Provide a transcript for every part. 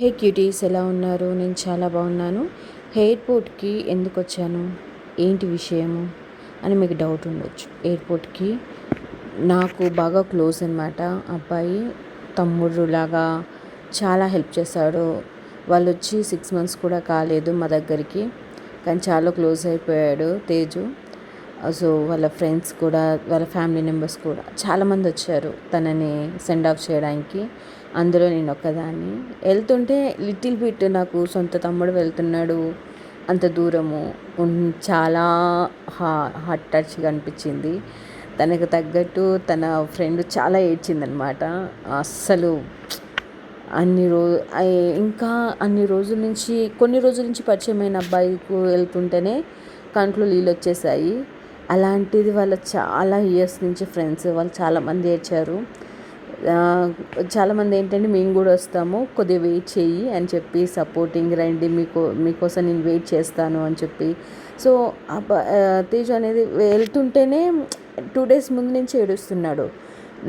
హే cuties, ఎలా ఉన్నారు? నేను చాలా బాగున్నాను. ఎయిర్పోర్ట్కి ఎందుకు వచ్చాను, ఏంటి విషయము అని మీకు డౌట్ ఉండొచ్చు. ఎయిర్పోర్ట్కి నాకు బాగా క్లోజ్ అనమాట. అబ్బాయి తమ్ముడు లాగా చాలా హెల్ప్ చేశాడు. వాళ్ళు వచ్చి 6 months కూడా కాలేదు మా దగ్గరికి, కానీ చాలా క్లోజ్ అయిపోయాడు తేజు. సో వాళ్ళ ఫ్రెండ్స్ కూడా, వాళ్ళ ఫ్యామిలీ మెంబర్స్ కూడా చాలామంది వచ్చారు తనని సెండ్ ఆఫ్ చేయడానికి. అందులో నేను ఒక్కదాన్ని వెళ్తుంటే లిటిల్ బిట్ నాకు సొంత తమ్ముడు వెళ్తున్నాడు అంత దూరము చాలా హార్ట్ టచ్గా అనిపించింది. తనకు తగ్గట్టు తన ఫ్రెండ్ చాలా ఏడ్చిందనమాట. అస్సలు ఇంకా కొన్ని రోజుల నుంచి పరిచయమైన అబ్బాయికి వెళ్తుంటేనే కంట్లో నీళ్ళు వచ్చేసాయి. అలాంటిది వాళ్ళ చాలా ఇయర్స్ నుంచి ఫ్రెండ్స్ వాళ్ళు చాలామంది ఏడ్చారు. చాలామంది ఏంటంటే మేము కూడా వస్తాము, కొద్దిగా వెయిట్ చేయి అని చెప్పి సపోర్టింగ్ రండి, మీకోసం నేను వెయిట్ చేస్తాను అని చెప్పి. సో తేజు అనేది వెళ్తుంటేనే 2 days ముందు నుంచి ఏడుస్తున్నాడు.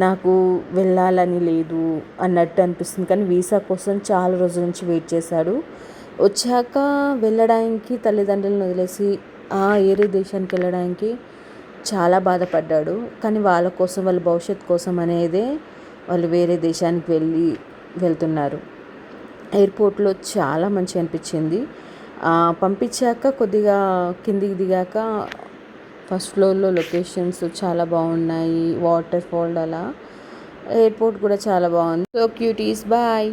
నాకు వెళ్ళాలని లేదు అన్నట్టు అనిపిస్తుంది, కానీ వీసా కోసం చాలా రోజుల నుంచి వెయిట్ చేశాడు. వచ్చాక వెళ్ళడానికి తల్లిదండ్రులను వదిలేసి వేరే దేశానికి వెళ్ళడానికి చాలా బాధపడ్డాడు. కానీ వాళ్ళ కోసం, వాళ్ళ భవిష్యత్తు కోసం అనేదే వాళ్ళు వేరే దేశానికి వెళ్తున్నారు. ఎయిర్పోర్ట్లో చాలా మంచిగా అనిపించింది. పంపించాక కొద్దిగా కిందికి దిగాక ఫస్ట్ ఫ్లోర్లో లొకేషన్స్ చాలా బాగున్నాయి, వాటర్ ఫాల్ అలా. ఎయిర్పోర్ట్ కూడా చాలా బాగుంది. So cuties, bye.